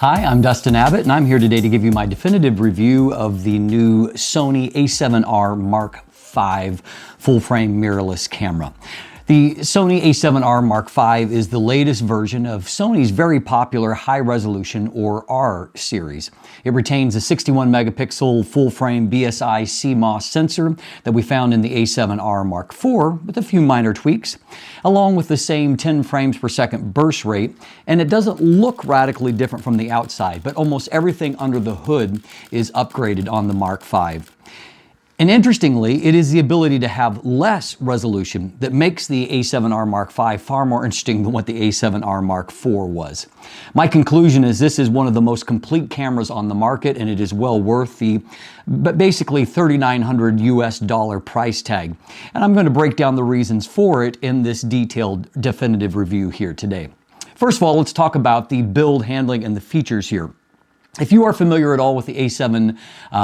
Hi, I'm Dustin Abbott, and I'm here today to give you my definitive review of the new Sony A7R Mark V full-frame mirrorless camera. The Sony A7R Mark V is the latest version of Sony's very popular high-resolution, or R series. It retains a 61 megapixel full-frame BSI CMOS sensor that we found in the A7R Mark IV with a few minor tweaks, along with the same 10 frames per second burst rate, and it doesn't look radically different from the outside, but almost everything under the hood is upgraded on the Mark V. And interestingly, it is the ability to have less resolution that makes the A7R Mark V far more interesting than what the A7R Mark IV was. My conclusion is this is one of the most complete cameras on the market, and it is well worth the basically $3,900 US price tag. And I'm going to break down the reasons for it in this detailed definitive review here today. First of all, let's talk about the build, handling, and the features here. If you are familiar at all with the A7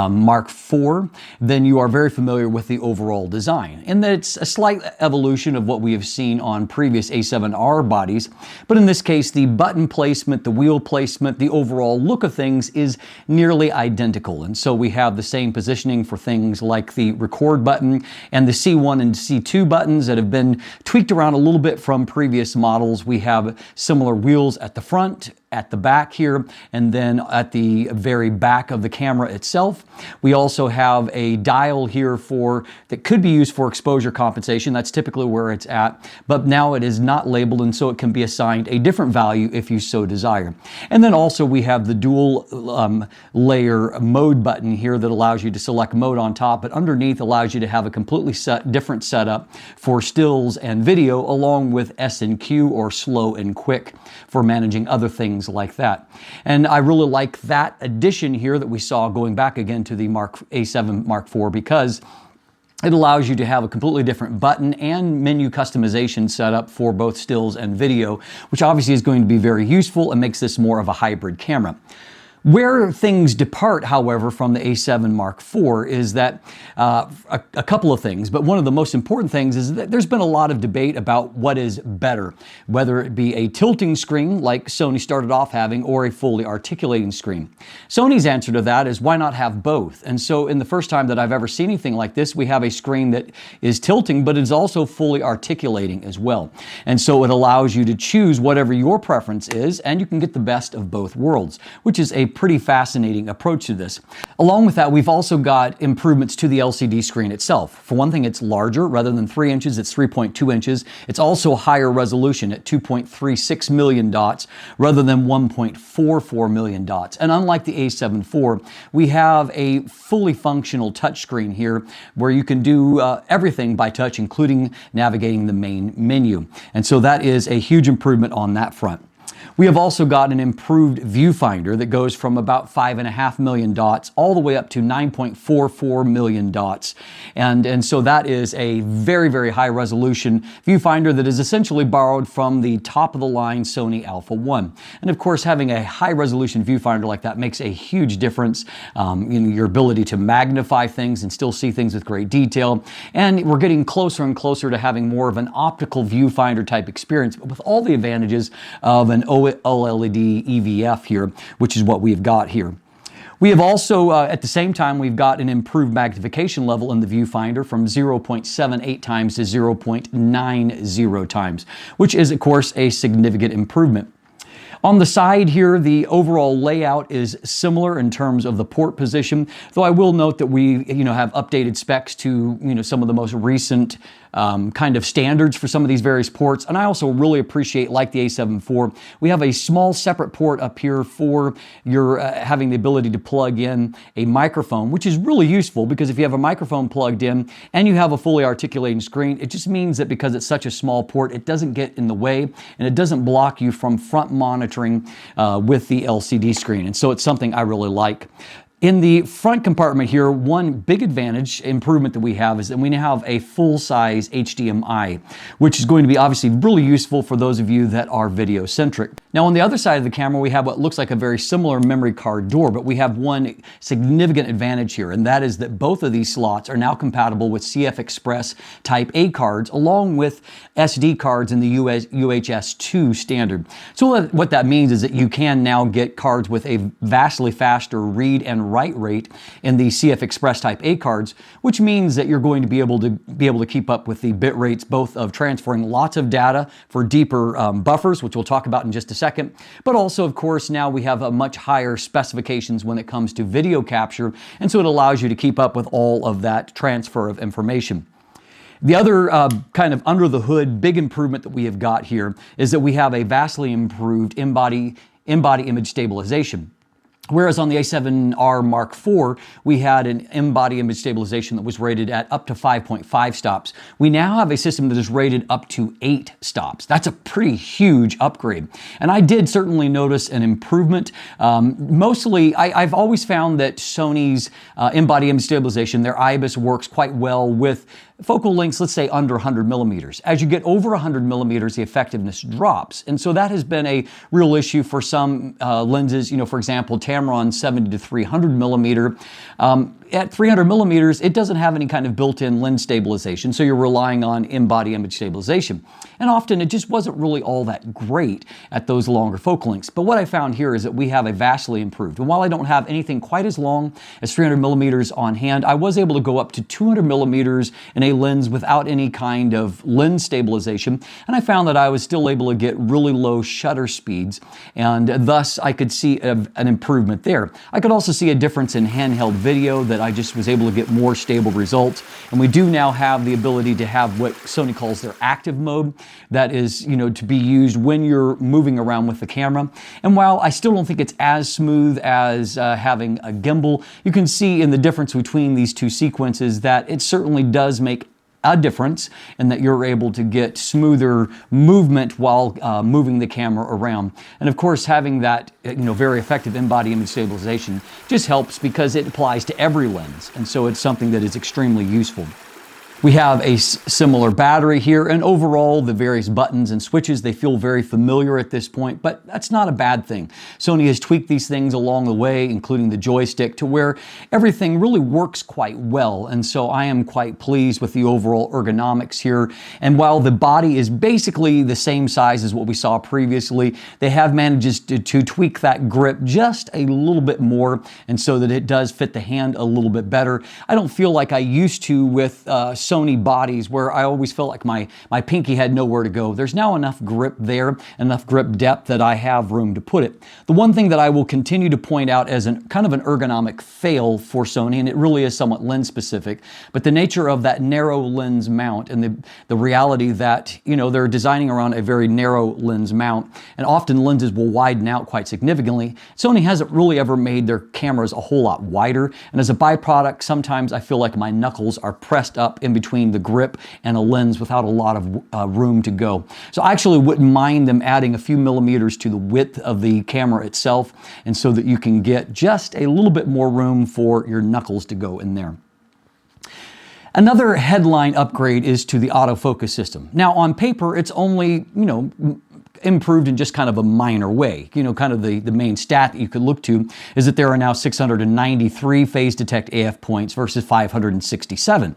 Mark IV, then you are very familiar with the overall design, and that it's a slight evolution of what we have seen on previous A7R bodies, but in this case, the button placement, the wheel placement, the overall look of things is nearly identical. And so we have the same positioning for things like the record button and the C1 and C2 buttons that have been tweaked around a little bit from previous models. We have similar wheels at the front, at the back here, and then at the very back of the camera itself. We also have a dial here that could be used for exposure compensation. That's typically where it's at, but now it is not labeled, and so it can be assigned a different value if you so desire. And then also we have the dual layer mode button here that allows you to select mode on top, but underneath allows you to have a completely different setup for stills and video, along with S&Q, or slow and quick, for managing other things like that. And I really like that addition here that we saw going back again to the A7 Mark IV, because it allows you to have a completely different button and menu customization setup for both stills and video, which obviously is going to be very useful and makes this more of a hybrid camera. Where things depart, however, from the A7 Mark IV is that a couple of things, but one of the most important things is that there's been a lot of debate about what is better, whether it be a tilting screen like Sony started off having, or a fully articulating screen. Sony's answer to that is, why not have both? And so in the first time that I've ever seen anything like this, we have a screen that is tilting, but it's also fully articulating as well. And so it allows you to choose whatever your preference is, and you can get the best of both worlds, which is a pretty fascinating approach to this. Along with that, we've also got improvements to the LCD screen itself. For one thing, it's larger. Rather than 3 inches, it's 3.2 inches. It's also higher resolution at 2.36 million dots rather than 1.44 million dots. And unlike the A7 IV, we have a fully functional touchscreen here where you can do everything by touch, including navigating the main menu. And so that is a huge improvement on that front. We have also got an improved viewfinder that goes from about 5.5 million dots all the way up to 9.44 million dots. And so that is a very, very high resolution viewfinder that is essentially borrowed from the top of the line Sony Alpha 1. And of course, having a high resolution viewfinder like that makes a huge difference in your ability to magnify things and still see things with great detail. And we're getting closer and closer to having more of an optical viewfinder type experience, but with all the advantages of an OLED EVF here, which is what we've got here. We have also, at the same time, we've got an improved magnification level in the viewfinder from 0.78 times to 0.90 times, which is, of course, a significant improvement. On the side here, the overall layout is similar in terms of the port position, though I will note that we have updated specs to some of the most recent kind of standards for some of these various ports. And I also really appreciate, like the A7 IV, we have a small separate port up here for your having the ability to plug in a microphone, which is really useful, because if you have a microphone plugged in and you have a fully articulating screen, it just means that because it's such a small port, it doesn't get in the way and it doesn't block you from front monitoring with the LCD screen. And so it's something I really like. In the front compartment here, one big advantage, improvement that we have is that we now have a full-size HDMI, which is going to be obviously really useful for those of you that are video-centric. Now on the other side of the camera, we have what looks like a very similar memory card door, but we have one significant advantage here, and that is that both of these slots are now compatible with CF Express Type A cards, along with SD cards in the UHS 2 standard. So what that means is that you can now get cards with a vastly faster read and write rate in the CF Express Type A cards, which means that you're going to be able to keep up with the bit rates both of transferring lots of data for deeper buffers, which we'll talk about in just a second, but also of course now we have a much higher specifications when it comes to video capture, and so it allows you to keep up with all of that transfer of information. The other kind of under the hood big improvement that we have got here is that we have a vastly improved in-body image stabilization. Whereas on the A7R Mark IV, we had an in-body image stabilization that was rated at up to 5.5 stops. We now have a system that is rated up to 8 stops. That's a pretty huge upgrade. And I did certainly notice an improvement. Mostly, I've always found that Sony's in-body image stabilization, their IBIS, works quite well with focal lengths, let's say under 100 millimeters. As you get over 100 millimeters, the effectiveness drops. And so that has been a real issue for some lenses. You know, for example, Tamron 70 to 300 millimeter. At 300 millimeters, it doesn't have any kind of built-in lens stabilization, so you're relying on in-body image stabilization. And often it just wasn't really all that great at those longer focal lengths. But what I found here is that we have a vastly improved. And while I don't have anything quite as long as 300 millimeters on hand, I was able to go up to 200 millimeters in a lens without any kind of lens stabilization. And I found that I was still able to get really low shutter speeds, and thus I could see an improvement there. I could also see a difference in handheld video, that I just was able to get more stable results. And we do now have the ability to have what Sony calls their active mode, that is, you know, to be used when you're moving around with the camera. And while I still don't think it's as smooth as having a gimbal, you can see in the difference between these two sequences that it certainly does make a difference, and that you're able to get smoother movement while moving the camera around. And of course, having that very effective in-body image stabilization just helps because it applies to every lens, and so it's something that is extremely useful. We have a similar battery here, and overall the various buttons and switches, they feel very familiar at this point, but that's not a bad thing. Sony has tweaked these things along the way, including the joystick, to where everything really works quite well, and so I am quite pleased with the overall ergonomics here. And while the body is basically the same size as what we saw previously, they have managed to tweak that grip just a little bit more, and so that it does fit the hand a little bit better. I don't feel like I used to with Sony bodies, where I always felt like my pinky had nowhere to go. There's now enough grip there, enough grip depth, that I have room to put it. The one thing that I will continue to point out as kind of an ergonomic fail for Sony, and it really is somewhat lens specific, but the nature of that narrow lens mount, and the reality that they're designing around a very narrow lens mount, and often lenses will widen out quite significantly. Sony hasn't really ever made their cameras a whole lot wider, and as a byproduct, sometimes I feel like my knuckles are pressed up in between the grip and a lens without a lot of room to go. So I actually wouldn't mind them adding a few millimeters to the width of the camera itself, and so that you can get just a little bit more room for your knuckles to go in there. Another headline upgrade is to the autofocus system. Now on paper, it's only, improved in just kind of a minor way. Kind of the main stat that you could look to is that there are now 693 phase detect AF points versus 567.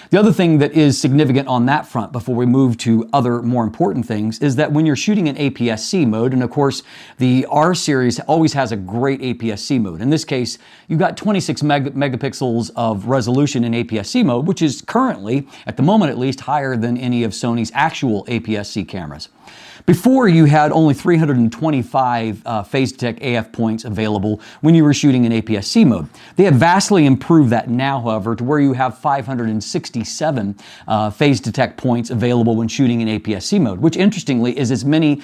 The other thing that is significant on that front, before we move to other more important things, is that when you're shooting in APS-C mode, and of course the R series always has a great APS-C mode. In this case, you've got 26 megapixels of resolution in APS-C mode, which is currently, at the moment at least, higher than any of Sony's actual APS-C cameras. Before, you had only 325 phase detect AF points available when you were shooting in APS-C mode. They have vastly improved that now, however, to where you have 567 phase detect points available when shooting in APS-C mode, which interestingly is as many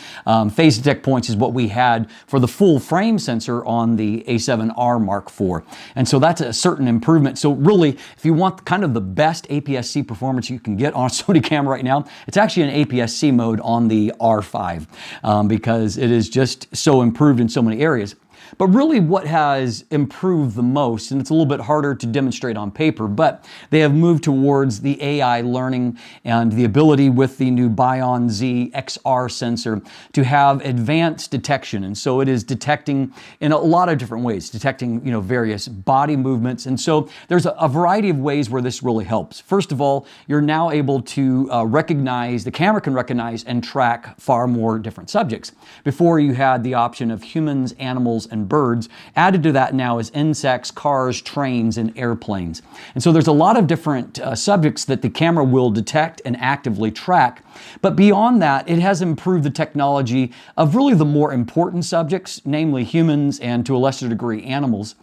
phase detect points as what we had for the full frame sensor on the A7R Mark IV. And so that's a certain improvement. So really, if you want kind of the best APS-C performance you can get on a Sony camera right now, it's actually an APS-C mode on the R5 because it is just so improved in so many areas. But really what has improved the most, and it's a little bit harder to demonstrate on paper, but they have moved towards the AI learning and the ability with the new Bion Z XR sensor to have advanced detection. And so it is detecting in a lot of different ways, detecting various body movements. And so there's a variety of ways where this really helps. First of all, you're now able to recognize, the camera can recognize and track far more different subjects. Before you had the option of humans, animals, and birds. Added to that now is insects, cars, trains, and airplanes. And so there's a lot of different subjects that the camera will detect and actively track. But beyond that, it has improved the technology of really the more important subjects, namely humans and to a lesser degree animals.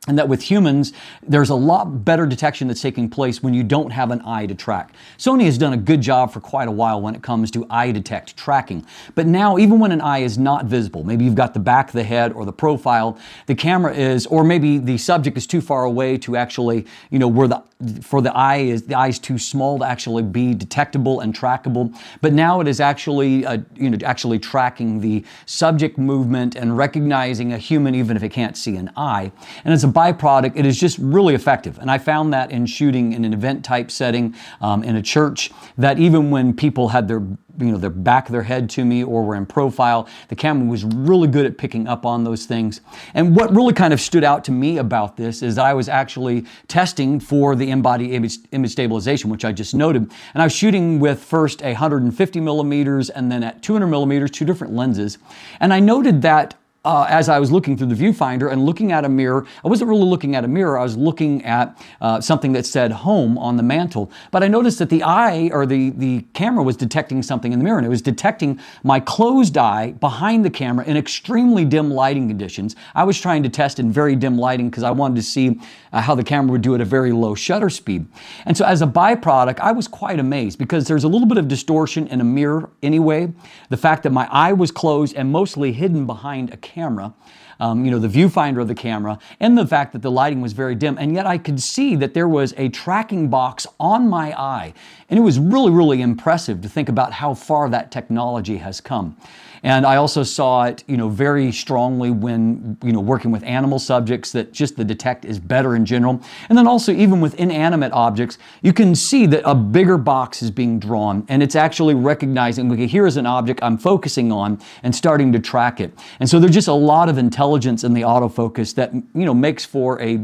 And that with humans, there's a lot better detection that's taking place when you don't have an eye to track. Sony has done a good job for quite a while when it comes to eye detect tracking. But now, even when an eye is not visible, maybe you've got the back of the head or the profile, the camera is, or maybe the subject is too far away to actually, where the eye's too small to actually be detectable and trackable. But now it is actually, actually tracking the subject movement and recognizing a human even if it can't see an eye. And as a byproduct, it is just really effective. And I found that in shooting in an event type setting in a church, that even when people had their back of their head to me or were in profile, the camera was really good at picking up on those things. And what really kind of stood out to me about this is that I was actually testing for the in-body image stabilization, which I just noted. And I was shooting with first 150 millimeters and then at 200 millimeters, two different lenses. And I noted that as I was looking through the viewfinder and looking at a mirror, I wasn't really looking at a mirror, I was looking at something that said home on the mantle. But I noticed that the eye, or the camera, was detecting something in the mirror, and it was detecting my closed eye behind the camera in extremely dim lighting conditions. I was trying to test in very dim lighting because I wanted to see how the camera would do at a very low shutter speed. And so as a byproduct, I was quite amazed because there's a little bit of distortion in a mirror anyway. The fact that my eye was closed and mostly hidden behind a camera, the viewfinder of the camera, and the fact that the lighting was very dim, and yet I could see that there was a tracking box on my eye. And it was really, really impressive to think about how far that technology has come. And I also saw it, very strongly when, working with animal subjects, that just the detect is better in general. And then also even with inanimate objects, you can see that a bigger box is being drawn, and it's actually recognizing, okay, here is an object I'm focusing on and starting to track it. And so there's just a lot of intelligence in the autofocus that, makes for a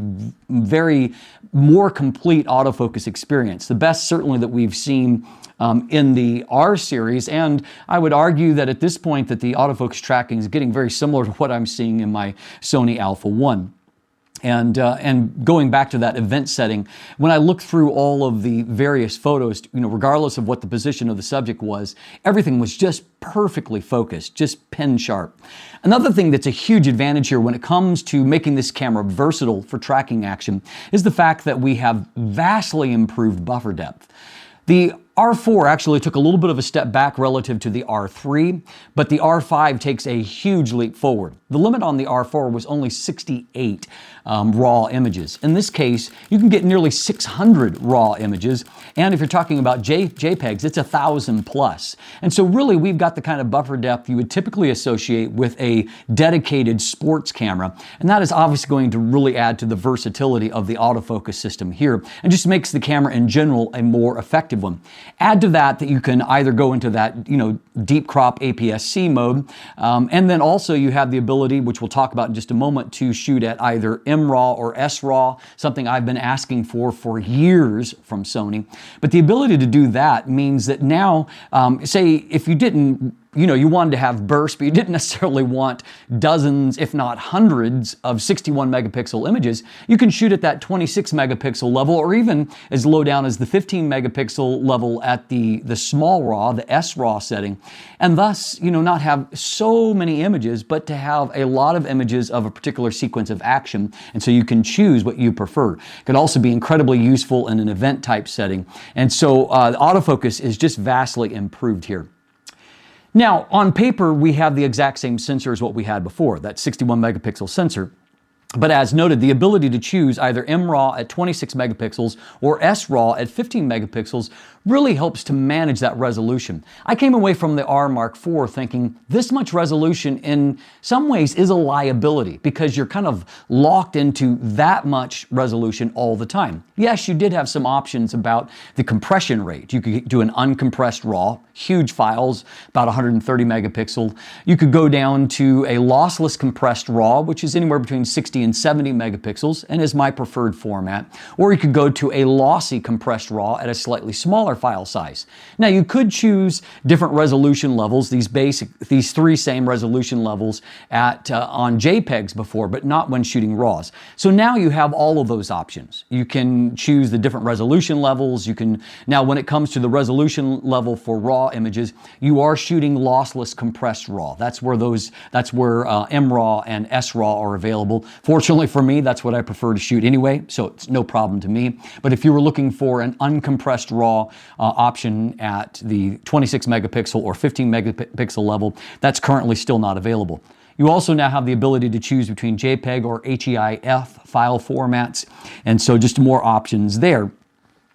very more complete autofocus experience. The best certainly that we've seen in the R series, and I would argue that at this point that the autofocus tracking is getting very similar to what I'm seeing in my Sony Alpha 1. And going back to that event setting, when I looked through all of the various photos, regardless of what the position of the subject was, everything was just perfectly focused, just pin sharp. Another thing that's a huge advantage here when it comes to making this camera versatile for tracking action is the fact that we have vastly improved buffer depth. The R4 actually took a little bit of a step back relative to the R3, but the R5 takes a huge leap forward. The limit on the R4 was only 68 raw images. In this case, you can get nearly 600 raw images, and if you're talking about JPEGs, it's 1,000 plus. And so really, we've got the kind of buffer depth you would typically associate with a dedicated sports camera, and that is obviously going to really add to the versatility of the autofocus system here, and just makes the camera in general a more effective one. Add to that you can either go into that, deep crop APS-C mode, and then also you have the ability, which we'll talk about in just a moment, to shoot at either MRAW or SRAW, something I've been asking for years from Sony. But the ability to do that means that now, say if you didn't, you wanted to have bursts, but you didn't necessarily want dozens, if not hundreds, of 61 megapixel images. You can shoot at that 26 megapixel level, or even as low down as the 15 megapixel level at the small RAW, the SRAW setting, and thus, not have so many images, but to have a lot of images of a particular sequence of action, and so you can choose what you prefer. It could also be incredibly useful in an event type setting, and so autofocus is just vastly improved here. Now, on paper, we have the exact same sensor as what we had before, that 61 megapixel sensor. But as noted, the ability to choose either MRAW at 26 megapixels or SRAW at 15 megapixels really helps to manage that resolution. I came away from the R Mark IV thinking this much resolution in some ways is a liability because you're kind of locked into that much resolution all the time. Yes, you did have some options about the compression rate. You could do an uncompressed RAW, huge files, about 130 megapixel. You could go down to a lossless compressed RAW, which is anywhere between 60 and 70 megapixels and is my preferred format. Or you could go to a lossy compressed RAW at a slightly smaller file size. Now you could choose different resolution levels, these three same resolution levels on JPEGs before, but not when shooting RAWs. So now you have all of those options. You can choose the different resolution levels. Now when it comes to the resolution level for RAW images, you are shooting lossless compressed RAW. That's where MRAW and SRAW are available. Fortunately for me, that's what I prefer to shoot anyway, so it's no problem to me. But if you were looking for an uncompressed RAW option at the 26 megapixel or 15 megapixel level, that's currently still not available. You also now have the ability to choose between JPEG or HEIF file formats, and so just more options there.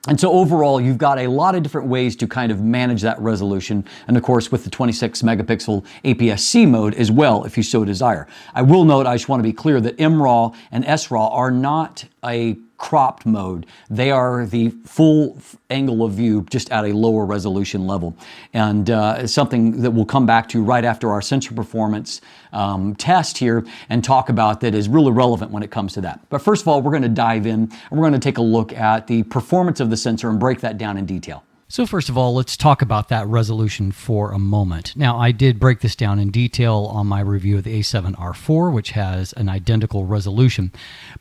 And so overall, you've got a lot of different ways to kind of manage that resolution, and of course with the 26 megapixel APS-C mode as well, if you so desire. I will note, I just want to be clear that MRAW and SRAW are not a cropped mode. They are the full angle of view, just at a lower resolution level. And something that we'll come back to right after our sensor performance test here and talk about that is really relevant when it comes to that. But first of all, we're going to dive in and we're going to take a look at the performance of the sensor and break that down in detail. So first of all, let's talk about that resolution for a moment. Now, I did break this down in detail on my review of the a7R4, which has an identical resolution.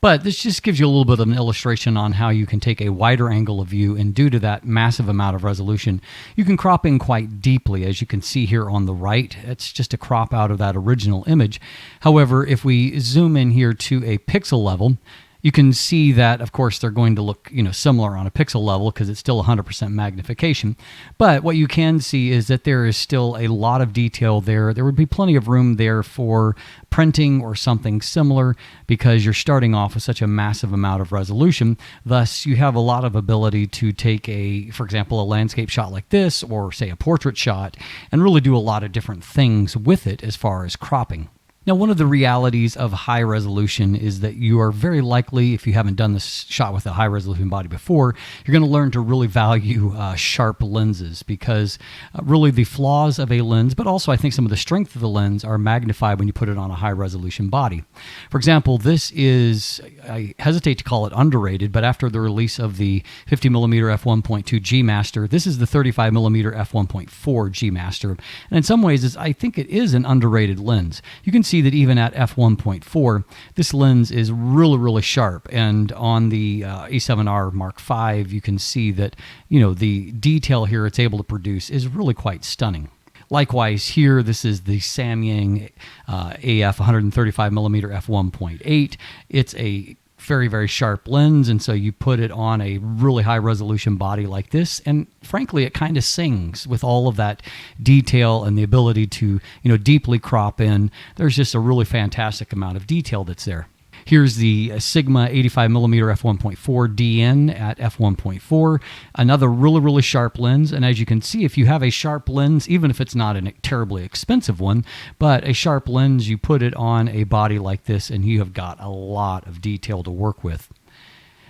But this just gives you a little bit of an illustration on how you can take a wider angle of view, and due to that massive amount of resolution, you can crop in quite deeply, as you can see here on the right. It's just a crop out of that original image. However, if we zoom in here to a pixel level, you can see that, of course, they're going to look, similar on a pixel level because it's still 100% magnification. But what you can see is that there is still a lot of detail there. There would be plenty of room there for printing or something similar because you're starting off with such a massive amount of resolution. Thus, you have a lot of ability to take for example, a landscape shot like this, or say a portrait shot, and really do a lot of different things with it as far as cropping. Now, one of the realities of high resolution is that you are very likely, if you haven't done this shot with a high resolution body before, you're going to learn to really value sharp lenses because really the flaws of a lens, but also I think some of the strength of the lens are magnified when you put it on a high resolution body. For example, this is, I hesitate to call it underrated, but after the release of the 50mm f1.2 G Master, this is the 35mm f1.4 G Master. And in some ways, I think it is an underrated lens. You can see that even at f1.4, this lens is really, really sharp. And on the a7R Mark V, you can see that, the detail here it's able to produce is really quite stunning. Likewise here, this is the Samyang AF 135mm f1.8. It's a very, very sharp lens, and so you put it on a really high resolution body like this, and frankly it kind of sings with all of that detail and the ability to deeply crop in. There's just a really fantastic amount of detail that's there. Here's the Sigma 85mm f1.4 DN at f1.4, another really, really sharp lens. And as you can see, if you have a sharp lens, even if it's not a terribly expensive one, but a sharp lens, you put it on a body like this and you have got a lot of detail to work with.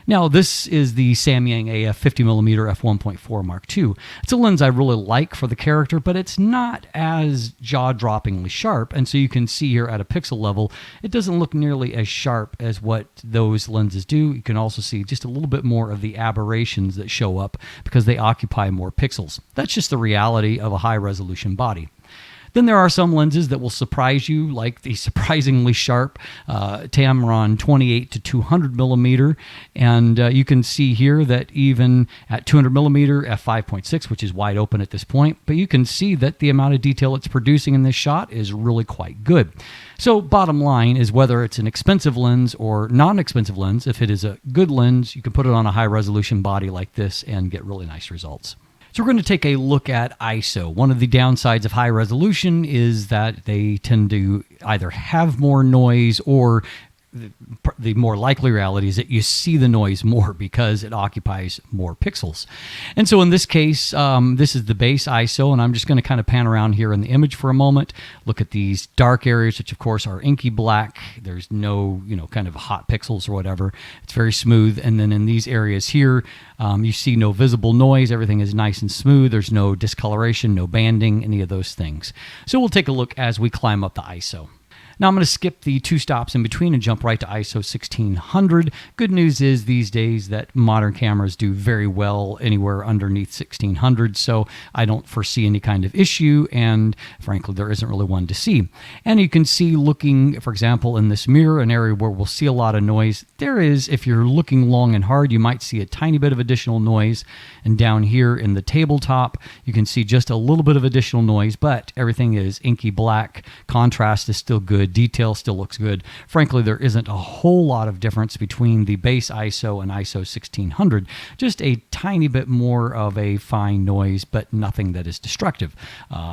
Now, this is the Samyang AF 50mm f1.4 Mark II. It's a lens I really like for the character, but it's not as jaw-droppingly sharp, and so you can see here at a pixel level, it doesn't look nearly as sharp as what those lenses do. You can also see just a little bit more of the aberrations that show up because they occupy more pixels. That's just the reality of a high-resolution body. Then there are some lenses that will surprise you, like the surprisingly sharp Tamron 28 to 200 millimeter, and you can see here that even at 200 millimeter f5.6, which is wide open at this point, but you can see that the amount of detail it's producing in this shot is really quite good. So bottom line is, whether it's an expensive lens or non-expensive lens, if it is a good lens, you can put it on a high resolution body like this and get really nice results. So we're going to take a look at ISO. One of the downsides of high resolution is that they tend to either have more noise or the more likely reality is that you see the noise more because it occupies more pixels. And so in this case, this is the base ISO, and I'm just going to kind of pan around here in the image for a moment. Look at these dark areas, which of course are inky black. There's no, kind of hot pixels or whatever. It's very smooth. And then in these areas here, you see no visible noise. Everything is nice and smooth. There's no discoloration, no banding, any of those things. So we'll take a look as we climb up the ISO. Now I'm going to skip the 2 stops in between and jump right to ISO 1600. Good news is these days that modern cameras do very well anywhere underneath 1600, so I don't foresee any kind of issue, and frankly there isn't really one to see. And you can see, looking for example in this mirror, an area where we'll see a lot of noise, there is, if you're looking long and hard, you might see a tiny bit of additional noise. And down here in the tabletop you can see just a little bit of additional noise, but everything is inky black. Contrast is still good. Detail still looks good. Frankly, there isn't a whole lot of difference between the base ISO and ISO 1600. Just a tiny bit more of a fine noise, but nothing that is destructive.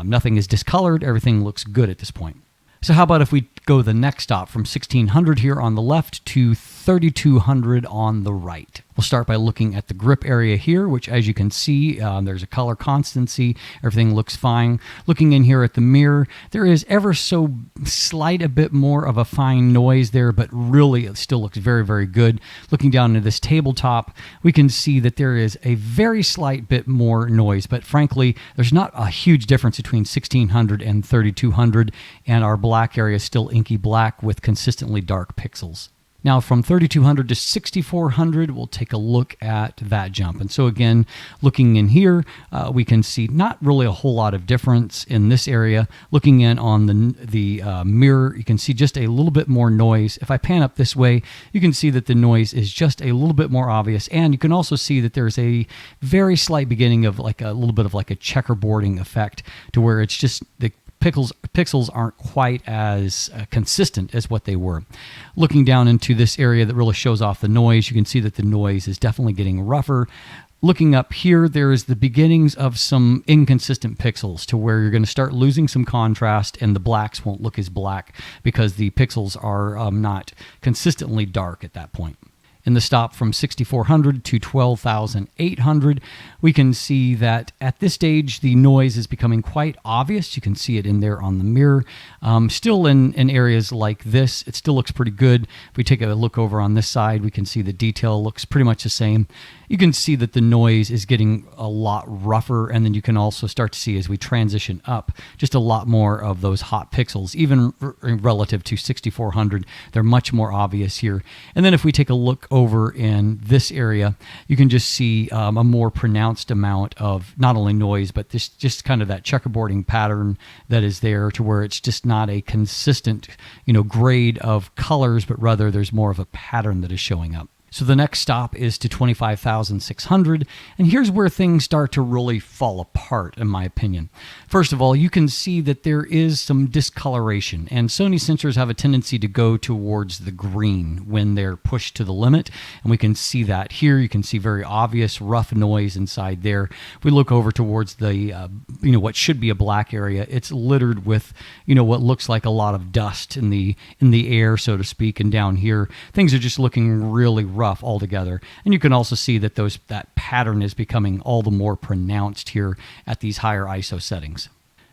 Nothing is discolored. Everything looks good at this point. So how about if we go the next stop from 1600 here on the left to 3200 on the right. We'll start by looking at the grip area here, which as you can see, there's a color constancy. Everything looks fine. Looking in here at the mirror, there is ever so slight a bit more of a fine noise there, but really it still looks very, very good. Looking down into this tabletop, we can see that there is a very slight bit more noise, but frankly, there's not a huge difference between 1600 and 3200, and our black area is still inky black with consistently dark pixels. Now from 3200 to 6400, we'll take a look at that jump. And so again, looking in here, we can see not really a whole lot of difference in this area. Looking in on the mirror, you can see just a little bit more noise. If I pan up this way, you can see that the noise is just a little bit more obvious. And you can also see that there's a very slight beginning of like a little bit of like a checkerboarding effect, to where it's just the pixels aren't quite as consistent as what they were. Looking down into this area that really shows off the noise, you can see that the noise is definitely getting rougher. Looking up here, there is the beginnings of some inconsistent pixels, to where you're going to start losing some contrast and the blacks won't look as black because the pixels are not consistently dark at that point. In the stop from 6400 to 12,800, we can see that at this stage the noise is becoming quite obvious. You can see it in there on the mirror. Still in areas like this, it still looks pretty good. If we take a look over on this side, we can see the detail looks pretty much the same. You can see that the noise is getting a lot rougher, and then you can also start to see as we transition up just a lot more of those hot pixels, even relative to 6400. They're much more obvious here. And then if we take a look over in this area, you can just see a more pronounced amount of not only noise, but this just kind of that checkerboarding pattern that is there, to where it's just not a consistent, grade of colors, but rather there's more of a pattern that is showing up. So the next stop is to 25,600, and here's where things start to really fall apart, in my opinion. First of all, you can see that there is some discoloration, and Sony sensors have a tendency to go towards the green when they're pushed to the limit, and we can see that here. You can see very obvious rough noise inside there. If we look over towards the, what should be a black area, it's littered with, what looks like a lot of dust in the air, so to speak, and down here, things are just looking really rough altogether. And you can also see that that pattern is becoming all the more pronounced here at these higher ISO settings.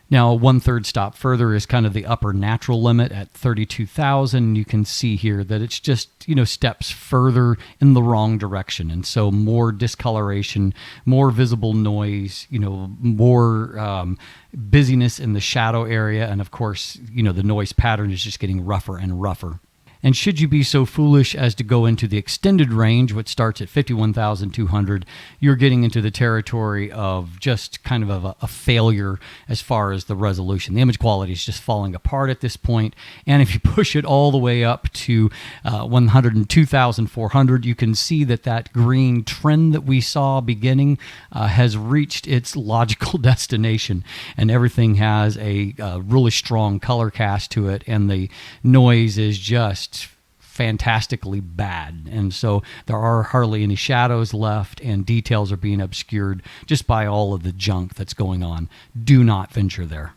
Now, 1/3 stop further is kind of the upper natural limit at 32,000. You can see here that it's just, steps further in the wrong direction. And so more discoloration, more visible noise, more busyness in the shadow area. And of course, the noise pattern is just getting rougher and rougher. And should you be so foolish as to go into the extended range, which starts at 51,200, you're getting into the territory of just kind of a failure as far as the resolution. The image quality is just falling apart at this point. And if you push it all the way up to 102,400, you can see that green trend that we saw beginning has reached its logical destination. And everything has a really strong color cast to it. And the noise is just fantastically bad, and so there are hardly any shadows left, and details are being obscured just by all of the junk that's going on. Do not venture there.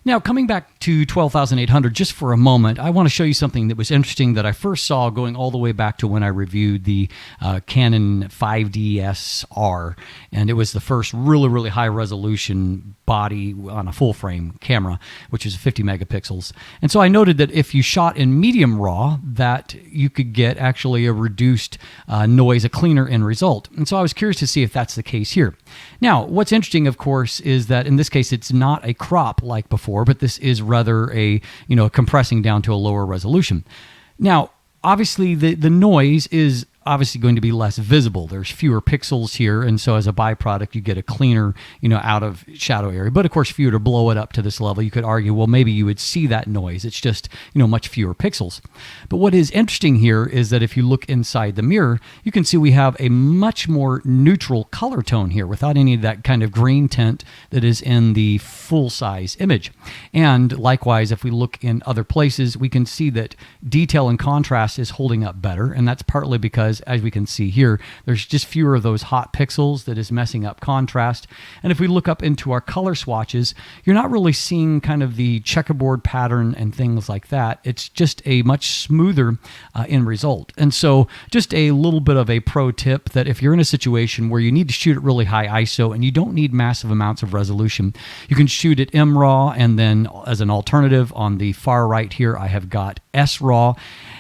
Now, coming back to 12,800 just for a moment, I want to show you something that was interesting that I first saw going all the way back to when I reviewed the Canon 5DS-R, and it was the first really, really high resolution body on a full frame camera, which is 50 megapixels. And so I noted that if you shot in medium raw, that you could get actually a reduced noise, a cleaner end result. And so I was curious to see if that's the case here. Now, what's interesting, of course, is that in this case, it's not a crop like before, but this is rather a, compressing down to a lower resolution. Now, obviously the noise is obviously going to be less visible. There's fewer pixels here, and so as a byproduct, you get a cleaner, out of shadow area. But of course, if you were to blow it up to this level, you could argue, well, maybe you would see that noise. It's just, much fewer pixels. But what is interesting here is that if you look inside the mirror, you can see we have a much more neutral color tone here without any of that kind of green tint that is in the full-size image. And likewise, if we look in other places, we can see that detail and contrast is holding up better, and that's partly because, as we can see here, there's just fewer of those hot pixels that is messing up contrast. And if we look up into our color swatches, you're not really seeing kind of the checkerboard pattern and things like that. It's just a much smoother end result. And so just a little bit of a pro tip that if you're in a situation where you need to shoot at really high ISO and you don't need massive amounts of resolution, you can shoot at MRAW, and then as an alternative on the far right here, I have got SRAW.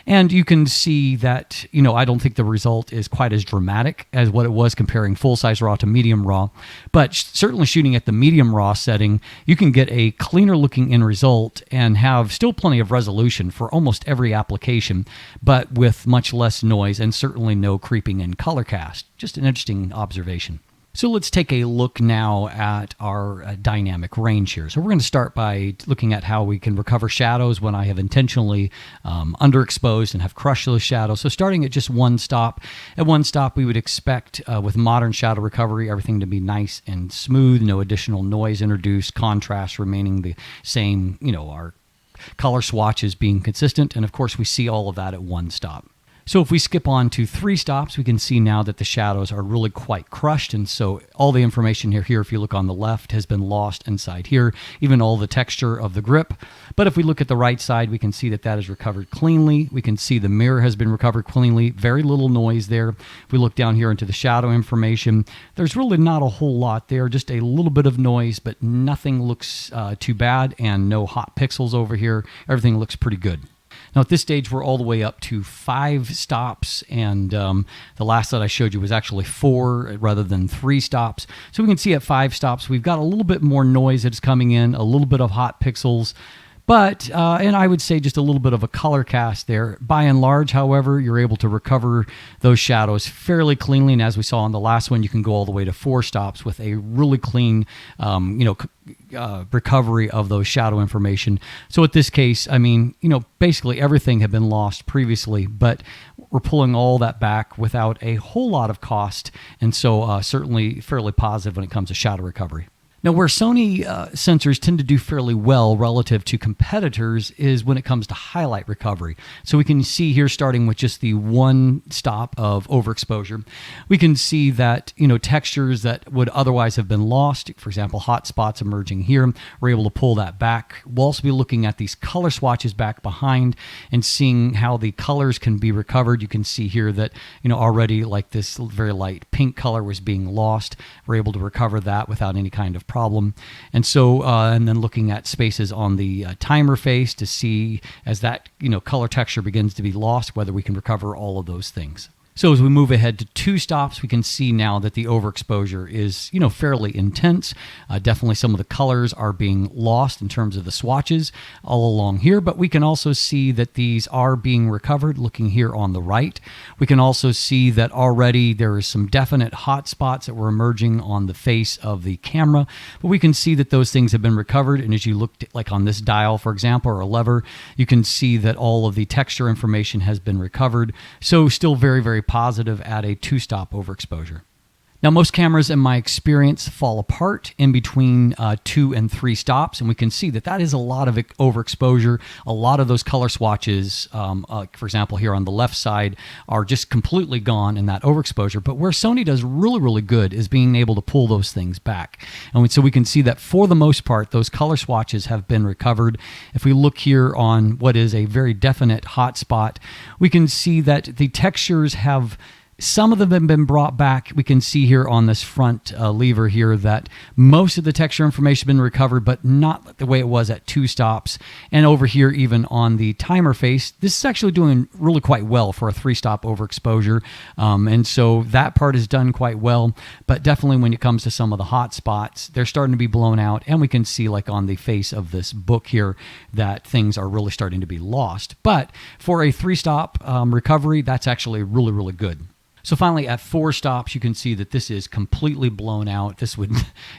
And you can see that, I don't think the result is quite as dramatic as what it was comparing full-size RAW to medium RAW. But certainly shooting at the medium RAW setting, you can get a cleaner looking end result and have still plenty of resolution for almost every application, but with much less noise and certainly no creeping in color cast. Just an interesting observation. So let's take a look now at our dynamic range here. So we're going to start by looking at how we can recover shadows when I have intentionally underexposed and have crushed those shadows. So starting at just one stop. At one stop, we would expect with modern shadow recovery, everything to be nice and smooth, no additional noise introduced, contrast remaining the same, our color swatches being consistent. And of course, we see all of that at one stop. So if we skip on to 3 stops, we can see now that the shadows are really quite crushed. And so all the information here, if you look on the left, has been lost inside here, even all the texture of the grip. But if we look at the right side, we can see that that is recovered cleanly. We can see the mirror has been recovered cleanly, very little noise there. If we look down here into the shadow information, there's really not a whole lot there, just a little bit of noise, but nothing looks too bad, and no hot pixels over here. Everything looks pretty good. Now at this stage, we're all the way up to 5 stops, and the last that I showed you was actually 4 rather than 3 stops. So we can see at 5 stops, we've got a little bit more noise that's coming in, a little bit of hot pixels, but, and I would say just a little bit of a color cast there. By and large, however, you're able to recover those shadows fairly cleanly, and as we saw on the last one, you can go all the way to 4 stops with a really clean, recovery of those shadow information. So at this case, basically everything had been lost previously, but we're pulling all that back without a whole lot of cost, and so certainly fairly positive when it comes to shadow recovery. Now, where Sony sensors tend to do fairly well relative to competitors is when it comes to highlight recovery. So we can see here, starting with just the one stop of overexposure, we can see that, textures that would otherwise have been lost, for example, hot spots emerging here, we're able to pull that back. We'll also be looking at these color swatches back behind and seeing how the colors can be recovered. You can see here that, already like this very light pink color was being lost. We're able to recover that without any kind of problem. And so, and then looking at spaces on the timer face to see as that, color texture begins to be lost, whether we can recover all of those things. So as we move ahead to 2 stops, we can see now that the overexposure is, fairly intense. Definitely some of the colors are being lost in terms of the swatches all along here, but we can also see that these are being recovered looking here on the right. We can also see that already there is some definite hot spots that were emerging on the face of the camera, but we can see that those things have been recovered. And as you look like on this dial, for example, or a lever, you can see that all of the texture information has been recovered. So still very, very positive at a 2-stop overexposure. Now, most cameras, in my experience, fall apart in between 2 and 3 stops, and we can see that that is a lot of overexposure. A lot of those color swatches, for example, here on the left side, are just completely gone in that overexposure. But where Sony does really, really good is being able to pull those things back. And so we can see that for the most part, those color swatches have been recovered. If we look here on what is a very definite hot spot, we can see that the textures have, some of them have been brought back. We can see here on this front lever here that most of the texture information has been recovered, but not the way it was at 2 stops. And over here, even on the timer face, this is actually doing really quite well for a 3-stop overexposure. And so that part is done quite well. But definitely when it comes to some of the hot spots, they're starting to be blown out. And we can see, like on the face of this Bokeh here, that things are really starting to be lost. But for a 3-stop recovery, that's actually really, really good. So finally, at 4 stops, you can see that this is completely blown out.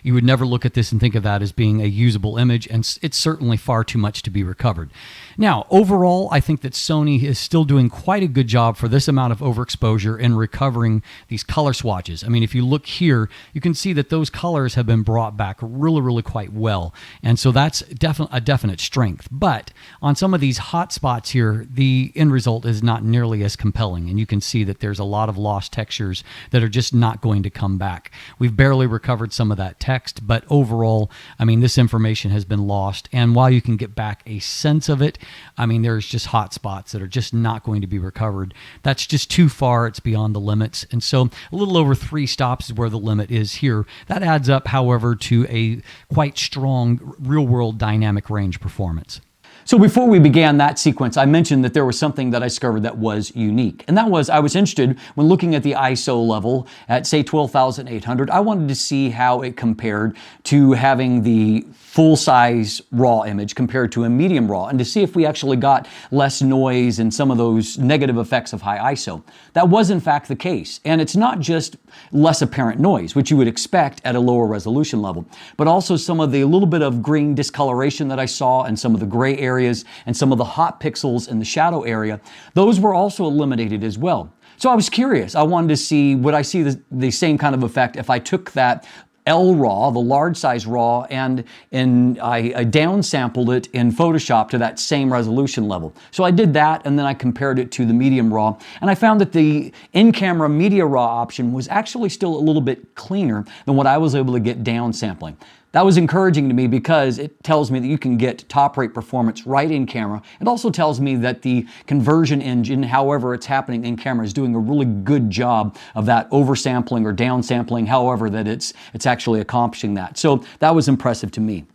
You would never look at this and think of that as being a usable image, and it's certainly far too much to be recovered. Now, overall, I think that Sony is still doing quite a good job for this amount of overexposure in recovering these color swatches. I mean, if you look here, you can see that those colors have been brought back really, really quite well. And so that's a definite strength. But on some of these hot spots here, the end result is not nearly as compelling. And you can see that there's a lot of lost textures that are just not going to come back. We've barely recovered some of that text, but overall, I mean, this information has been lost. And while you can get back a sense of it, I mean, there's just hot spots that are just not going to be recovered. That's just too far. It's beyond the limits. And so a little over 3 stops is where the limit is here. That adds up, however, to a quite strong real-world dynamic range performance. So before we began that sequence, I mentioned that there was something that I discovered that was unique. And that was, I was interested when looking at the ISO level at, say, 12,800. I wanted to see how it compared to having the full-size raw image compared to a medium raw, and to see if we actually got less noise and some of those negative effects of high ISO. That was in fact the case. And it's not just less apparent noise, which you would expect at a lower resolution level, but also some of the little bit of green discoloration that I saw and some of the gray areas and some of the hot pixels in the shadow area. Those were also eliminated as well. So I was curious. I wanted to see, would I see the same kind of effect if I took that L RAW, the large size RAW, and I downsampled it in Photoshop to that same resolution level. So I did that, and then I compared it to the medium RAW, and I found that the in-camera media RAW option was actually still a little bit cleaner than what I was able to get downsampling. That was encouraging to me because it tells me that you can get top-rate performance right in camera. It also tells me that the conversion engine, however it's happening in camera, is doing a really good job of that oversampling or downsampling, however that it's actually accomplishing that. So that was impressive to me.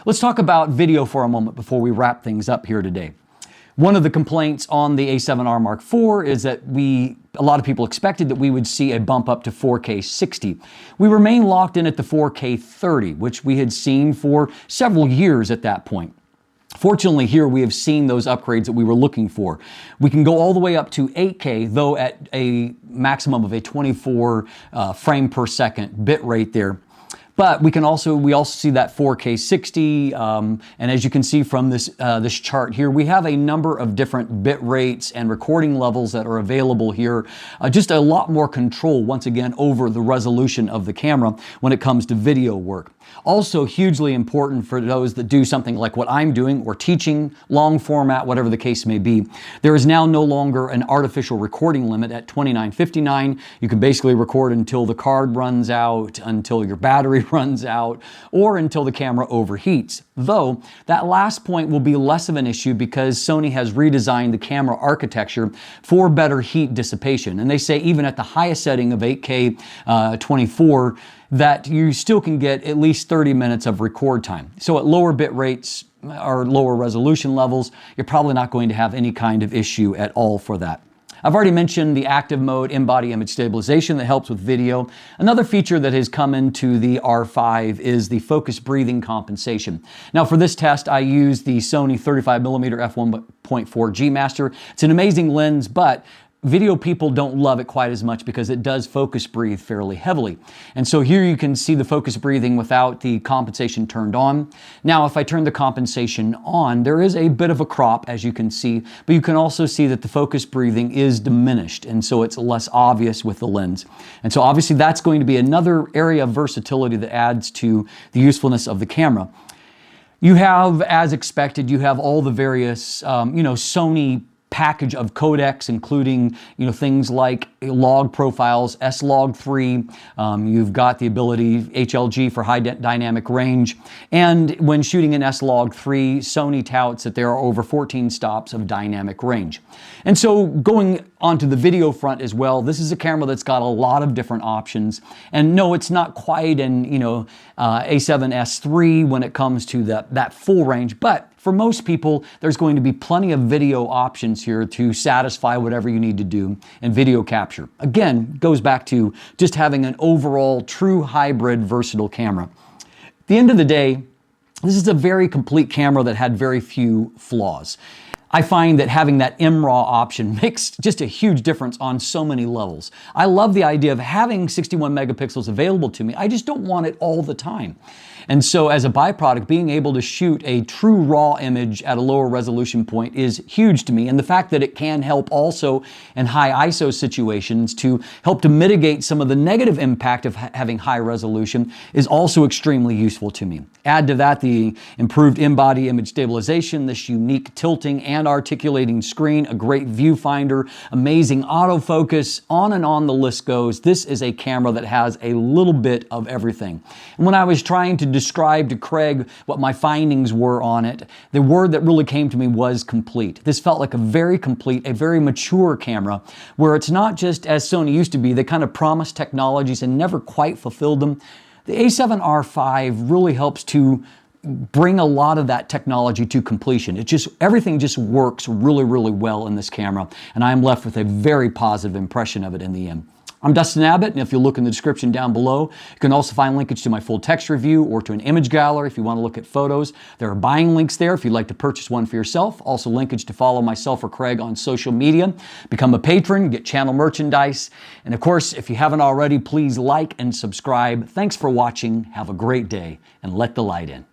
Let's talk about video for a moment before we wrap things up here today. One of the complaints on the A7R Mark IV is that a lot of people expected that we would see a bump up to 4K 60. We remain locked in at the 4K 30, which we had seen for several years at that point. Fortunately, here we have seen those upgrades that we were looking for. We can go all the way up to 8K, though at a maximum of a 24 frame per second bit rate there. But we also see that 4K 60, and as you can see from this chart here, we have a number of different bit rates and recording levels that are available here. Just a lot more control, once again, over the resolution of the camera when it comes to video work. Also hugely important for those that do something like what I'm doing, or teaching, long format, whatever the case may be. There is now no longer an artificial recording limit at 2959. You can basically record until the card runs out, until your battery runs out, or until the camera overheats. Though that last point will be less of an issue because Sony has redesigned the camera architecture for better heat dissipation. And they say even at the highest setting of 8K 24, that you still can get at least 30 minutes of record time. So at lower bit rates or lower resolution levels, you're probably not going to have any kind of issue at all for that. I've already mentioned the active mode in-body image stabilization that helps with video. Another feature that has come into the R5 is the focus breathing compensation. Now for this test, I used the Sony 35mm f1.4 G Master. It's an amazing lens, but video people don't love it quite as much because it does focus breathe fairly heavily. And so here you can see the focus breathing without the compensation turned on. Now, if I turn the compensation on, there is a bit of a crop, as you can see, but you can also see that the focus breathing is diminished, and so it's less obvious with the lens. And so obviously that's going to be another area of versatility that adds to the usefulness of the camera. You have, as expected, you have all the various, Sony package of codecs, including things like log profiles, S-Log3. You've got the ability HLG for high dynamic range, and when shooting in S-Log3, Sony touts that there are over 14 stops of dynamic range. And so going onto the video front as well, this is a camera that's got a lot of different options. And no, it's not quite an A7S3 when it comes to that full range, but for most people, there's going to be plenty of video options here to satisfy whatever you need to do in video capture. Again, goes back to just having an overall true hybrid versatile camera. At the end of the day, this is a very complete camera that had very few flaws. I find that having that MRAW option makes just a huge difference on so many levels. I love the idea of having 61 megapixels available to me. I just don't want it all the time. And so as a byproduct, being able to shoot a true raw image at a lower resolution point is huge to me. And the fact that it can help also in high ISO situations to help to mitigate some of the negative impact of having high resolution is also extremely useful to me. Add to that the improved in-body image stabilization, this unique tilting and articulating screen, a great viewfinder, amazing autofocus, on and on the list goes. This is a camera that has a little bit of everything. And when I was trying to describe to Craig what my findings were on it, the word that really came to me was complete. This felt like a very complete, a very mature camera, where it's not just as Sony used to be, they kind of promised technologies and never quite fulfilled them. The a7R5 really helps to bring a lot of that technology to completion. Everything just works really, really well in this camera, and I'm left with a very positive impression of it in the end. I'm Dustin Abbott, and if you look in the description down below, you can also find linkage to my full text review or to an image gallery if you want to look at photos. There are buying links there if you'd like to purchase one for yourself. Also linkage to follow myself or Craig on social media. Become a patron, get channel merchandise. And of course, if you haven't already, please like and subscribe. Thanks for watching. Have a great day, and let the light in.